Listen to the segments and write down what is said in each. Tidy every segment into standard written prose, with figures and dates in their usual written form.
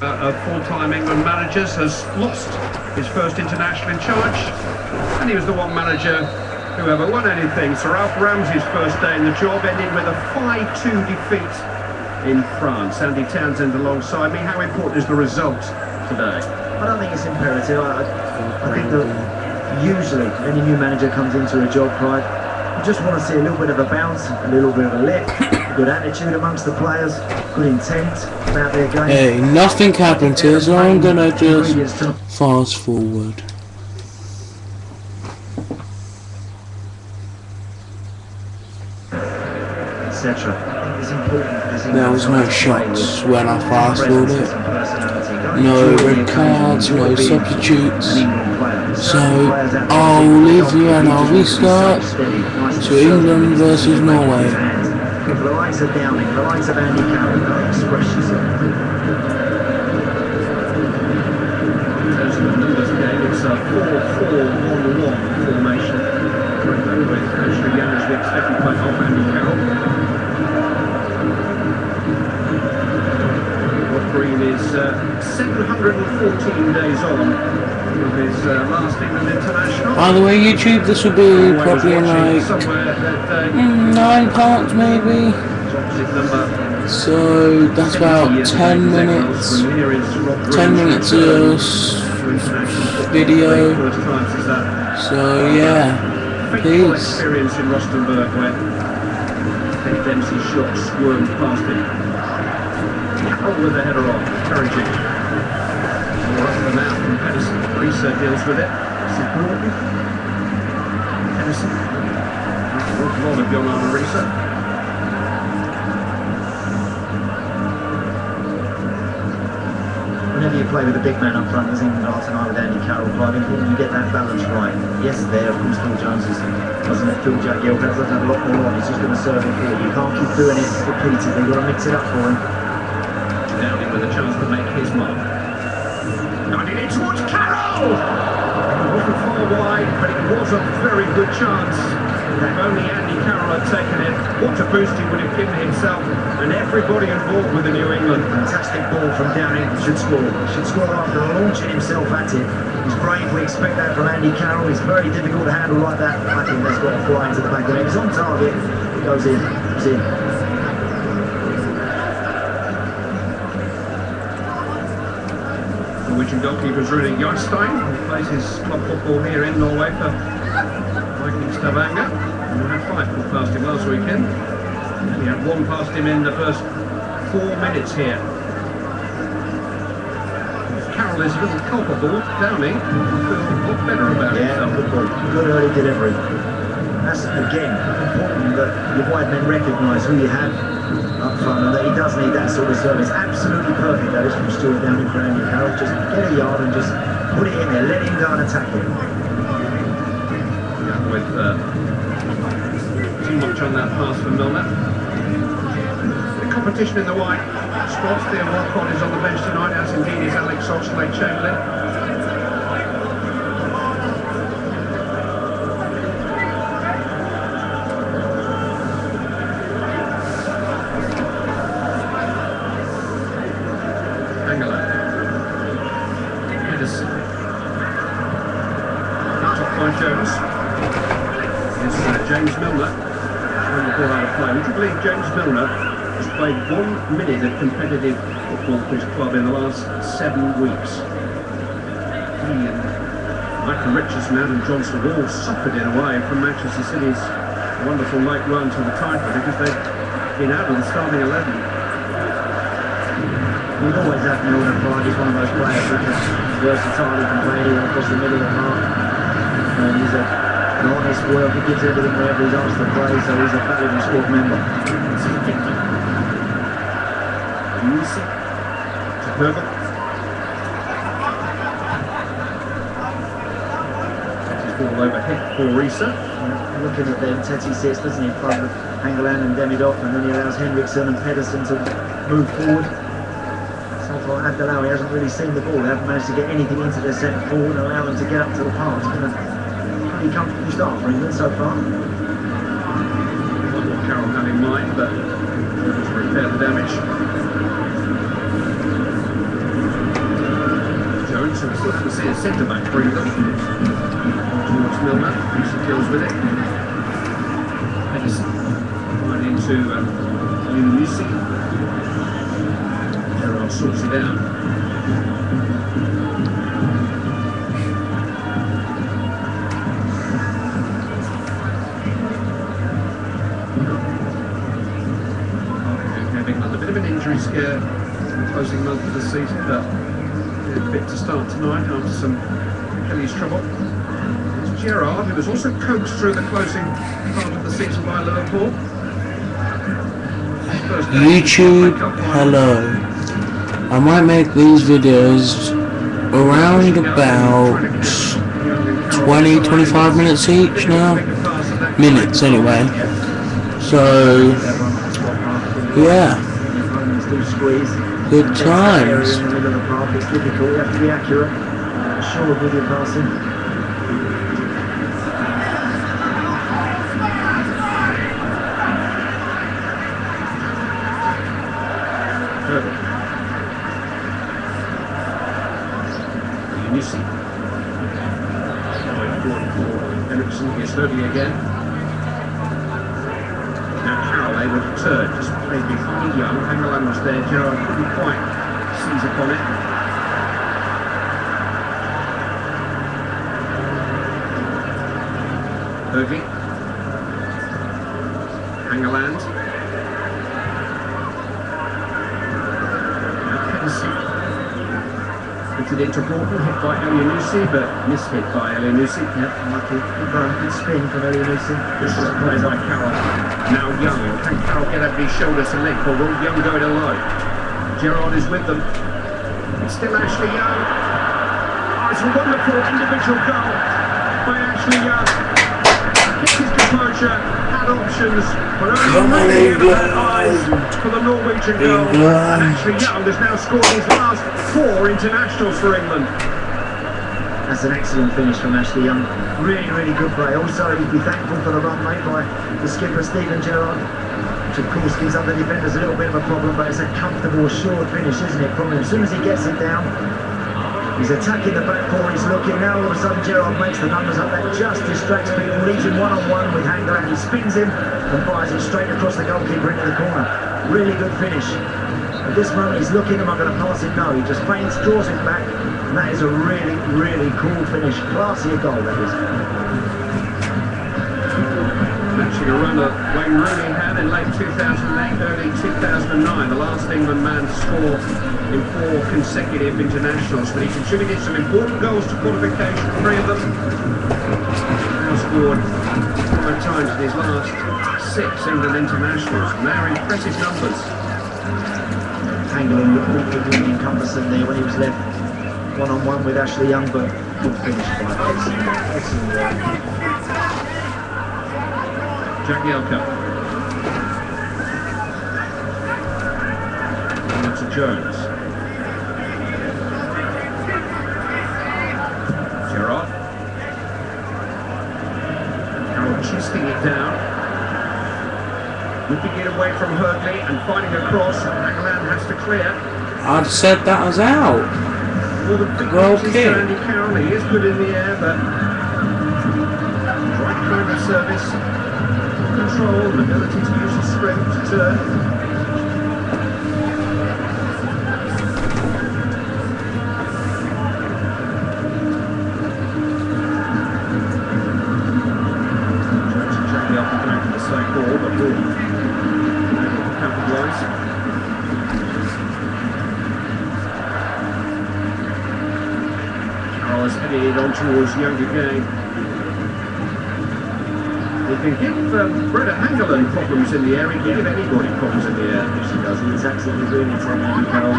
Of full-time England managers, has lost his first international in charge, and he was the one manager who ever won anything. Sir Alf Ramsey's first day in the job ended with a 5-2 defeat in France. Andy Townsend alongside me. How important is the result today? I don't think it's imperative. I think that usually any new manager comes into a job, Clyde, you just want to see a little bit of a bounce, a little bit of a lift, good attitude amongst the players, good intent about their game. Hey, nothing happened here, so I'm gonna just fast forward. Etc. There was no shots when I fast forwarded. No red cards, no substitutes. So I'll leave you and I'll restart to England versus Norway. The likes of Downing, the likes of Andy Carroll, express yourself. In terms of the numbers game, it's a 4-4-1-1 formation. With Ashley Young as we expect to play off Andy Carroll. Green is 714 days on with his last England international. By the way, YouTube, this will be probably in like 9 parts maybe. So that's about 10 minutes. 10 minutes of video. So yeah, peace. Experience in Rustenburg where Benny Dempsey's shot squirmed past him. With the header on, encouraging. More up the mouth from Pedersen. Risa deals with it. Pedersen. A lot of going on Risa. Whenever you play with a big man up front, as England are tonight with Andy Carroll, you get that balance right. Yes, there, of course, Phil Jones doesn't have Phil Jack Gilbert, doesn't have a lot more on. He's just going to serve it forward. You can't keep doing it repeatedly. You've got to mix it up for him. Downing with a chance to make his mark. Guiding it towards Carroll! It wasn't far wide, but it was a very good chance. If only Andy Carroll had taken it, what a boost he would have given himself and everybody involved with the New England. Fantastic ball from Downing. Should score. Should score after launching himself at it. He's brave. We expect that from Andy Carroll. It's very difficult to handle like that. I think that's got to fly into the back of it. He's on target. It goes in. It's in. Norwegian goalkeeper Rune Jarstein, who plays his club football here in Norway for Viking Stavanger. We had 5 put past him last weekend. He had 1 past him in the first 4 minutes here. Carroll is a little culpable. Downing will feel a lot better about himself. Good ball. Good early delivery. That's, again, important that your wide men recognise who you have up front and that he does need that sort of service. Absolutely perfect that is from Stuart Downing for Andy Carroll. Just get a yard and just put it in there. Let him go and attack it. Yeah, with too much on that pass for Milner. The competition in the white spots. Theo Walcott is on the bench tonight, as indeed is Alex Oxlade-Chamberlain. Jones. Here's James Milner. When the ball out of play. Would you believe James Milner has played 1 minute of competitive football for his club in the last 7 weeks? He and Michael Richardson and Adam Johnson have all suffered in a way from Manchester City's wonderful late run to the title because they've been out of the starting 11. We've always had Milner Pride. He's one of those players that is versatile. He can play anywhere across the middle of the park. He's an honest worker, gives everything wherever he's asked to play, so he's a valuable squad member. Easy to Herbert. His ball overhead for Risa. Looking at them, Teti sits, doesn't he, in front of Angelan and Demidov, and then he allows Henriksen and Pedersen to move forward. So far, Abdelau, he hasn't really seen the ball. They haven't managed to get anything into their centre forward and allow them to get up to the park. It's been a pretty comfortable start for England so far. Not what Carroll had in mind, but to repair the damage. good to see a centre-back bring them. Towards Milner, who deals with it. Edison right into Lucy. Gerrard sorts it out. Having a bit of an injury scare in the closing month of the season, but a bit to start tonight after some Achilles trouble. It's Gerrard, who was also coaxed through the closing part of the season by Liverpool. YouTube, hello. I might make these videos around about 20-25 minutes each now. Minutes anyway. So, yeah. Good times. In the middle of the park, it's difficult, you have to be accurate, assured with your passing. Lucy. Henriksen is Hurley again. Now Carroll able to turn, just played behind Young. Hangeland was there, Gerrard couldn't quite seize upon it. Hurley. Hangeland. Now Pedersen. It into Broughton, hit by Elyounoussi, but mishit by Elyounoussi. Yep, lucky. Good spin from Elyounoussi. This is a play by Carroll. Now Young. Can Carroll get over his shoulder to link, or will Young go it alone? Gerrard is with them. It's still Ashley Young. Oh, it's a wonderful individual goal by Ashley Young. Kept his composure, had options, but only eyes for the Norwegian goal. And Ashley Young has now scored his last 4 internationals for England. That's an excellent finish from Ashley Young. Really, really good play. Also, he'd be thankful for the run made by the skipper, Steven Gerrard, which of course gives other defenders a little bit of a problem, but it's a comfortable, assured finish, isn't it, from him? As soon as he gets it down, he's attacking the back four, he's looking. Now all of a sudden Gerrard makes the numbers up. That just distracts people, leaves him one-on-one with Hangeland. He spins him and fires it straight across the goalkeeper into the corner. Really good finish. At this moment he's looking, am I going to pass it? No, he just feints, draws it back, and that is a really, really cool finish. Classy goal, that is. Matching a run that Wayne Rooney had in late 2008, early 2009, the last England man to score in 4 consecutive internationals, but he contributed some important goals to qualification, 3 of them. Now scored 5 times in his last 6 England internationals, and they are impressive numbers. Hangeland looked awkwardly encompassing there when he was left one-on-one with Ashley Young, but good finish by excellent work. Jack Yelka. Over to Jones. Gerrard. Carroll chesting it down. Whipping it away from Hurley and finding a cross. Hangeland has to clear. I'd said that was out. Well kicked. Andy Carroll, he is good in the air, but right kind of service. Control, the ability to use his strength to turn. Trying to check the up and back to the same ball, but will able to capitalise. Carroll has headed it on towards Young again. He can give Breda Hangeland problems in the air, he can give anybody problems in the air. Yes, he does. He's absolutely brilliant on Andy Carroll.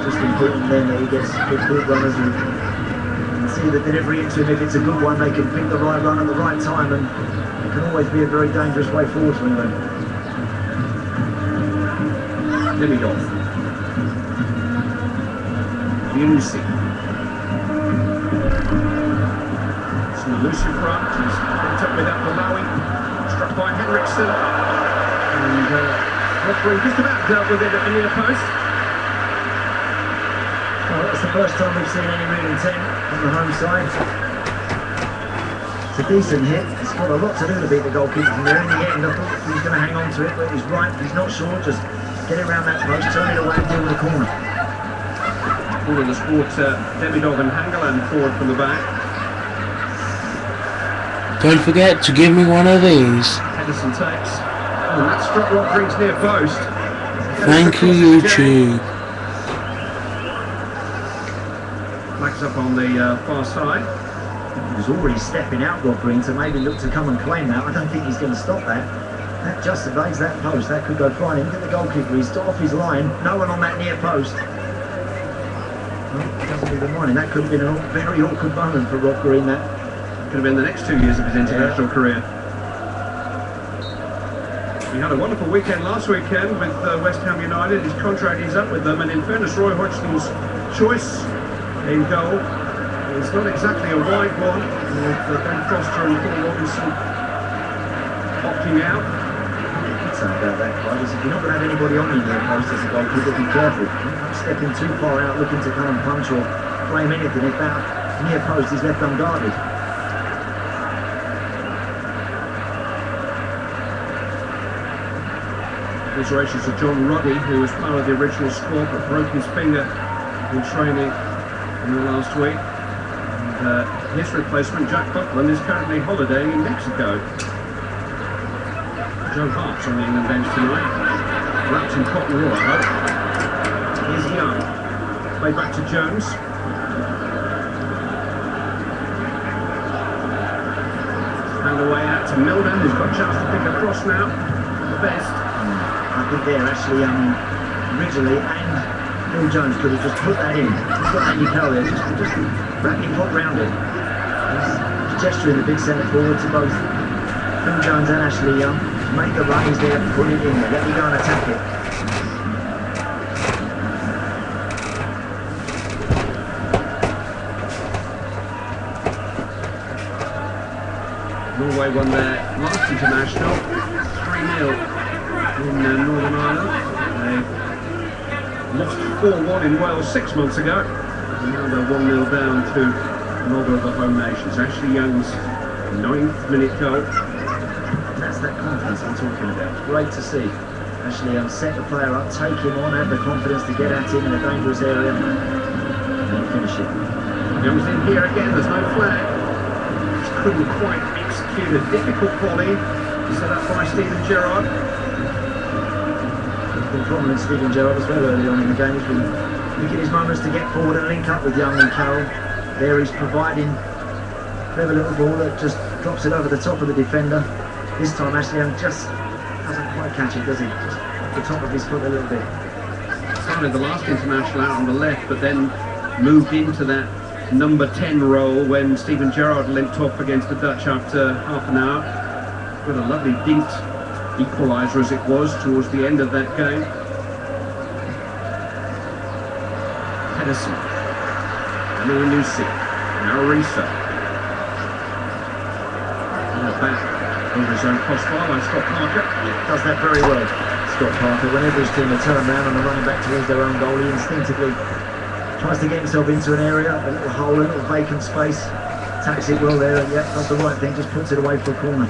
Just important then that he gets good runners who can see the delivery into him. If it's a good one, they can pick the right run at the right time, and it can always be a very dangerous way forward for England. Demidov. Elyounoussi. It's an elusive front. He's picked up with that Malawi. Struck by Henriksen. And referee just about dealt with it at the near post. Well, that's the first time we've seen any real intent from the home side. It's a decent hit. It's got a lot to do to beat the goalkeeper from there. In the end, I thought he was going to hang on to it, but he's right. He's not sure. Just get it around that post, turn it away and deal with the corner. All of the sport, Demidov and Hangeland forward from the back. Don't forget to give me one of these. Pedersen takes. Oh, that struck Rodriguez near post. Thank you, YouTube. Flags up on the far side. He was already stepping out, Rob Green, to maybe look to come and claim that. I don't think he's going to stop that. That just evades that post. That could go flying. Look at the goalkeeper. He's off his line. No one on that near post. Well, he doesn't even mind. That could have been a very awkward moment for Rob Green. That could have been the next 2 years of his international career. He had a wonderful weekend last weekend with West Ham United. His contract is up with them, and in fairness, Roy Hodgson's choice in goal is not exactly a wide one, with Ben Foster and Paul Robinson opting out. What's about that, Clyde, is if you're not going to have anybody on you near post as a goalkeeper, be careful. Not stepping too far out, looking to come and punch or claim anything if that near post is left unguarded. Congratulations to John Ruddy, who was part of the original squad but broke his finger in training in the last week. And his replacement, Jack Buckland, is currently holidaying in Mexico. Joe Hart's on the England bench tonight, wrapped in cotton wool, I hope. Here's Young, played back to Jones. Hand away out to Milner, who's got a chance to pick across now. The best. I think there actually Ridgely and Phil Jones could have just put that in. He's got Andy Carroll there, just rapidly pop round it. He's gesturing the big centre forward to both Phil Jones and Ashley Young. Make the runs there, put it in there, let me go and attack it. Norway won their last international 3-0 in Northern Ireland. They lost 4-1 in Wales 6 months ago, and now they're 1-0 down to another of the home nations. Ashley Young's 9th minute goal. That's that confidence I'm talking about. Great to see. Ashley Young set the player up, take him on, have the confidence to get at him in a dangerous area and finish it. Young's in here again, there's no flag. Just couldn't quite execute a difficult volley set up by Steven Gerrard. Been prominent Steven Gerrard as well early on in the game. He's been making his moments to get forward and link up with Young and Carroll. There he's providing clever little ball that just drops it over the top of the defender. This time Ashley Young just doesn't quite catch it, does he? Just off the top of his foot a little bit. Started the last international out on the left, but then moved into that number 10 role when Steven Gerrard limped off against the Dutch after half an hour. With a lovely dint equaliser as it was towards the end of that game. Pedersen, Amianusi, now Arisa. Back over his own crossbar by Scott Parker. Does that very well, Scott Parker. Whenever his team are turned around and are running back towards their own goal, he instinctively tries to get himself into an area, a little hole, a little vacant space. Attacks it well there, and yeah, does the right thing, just puts it away for a corner.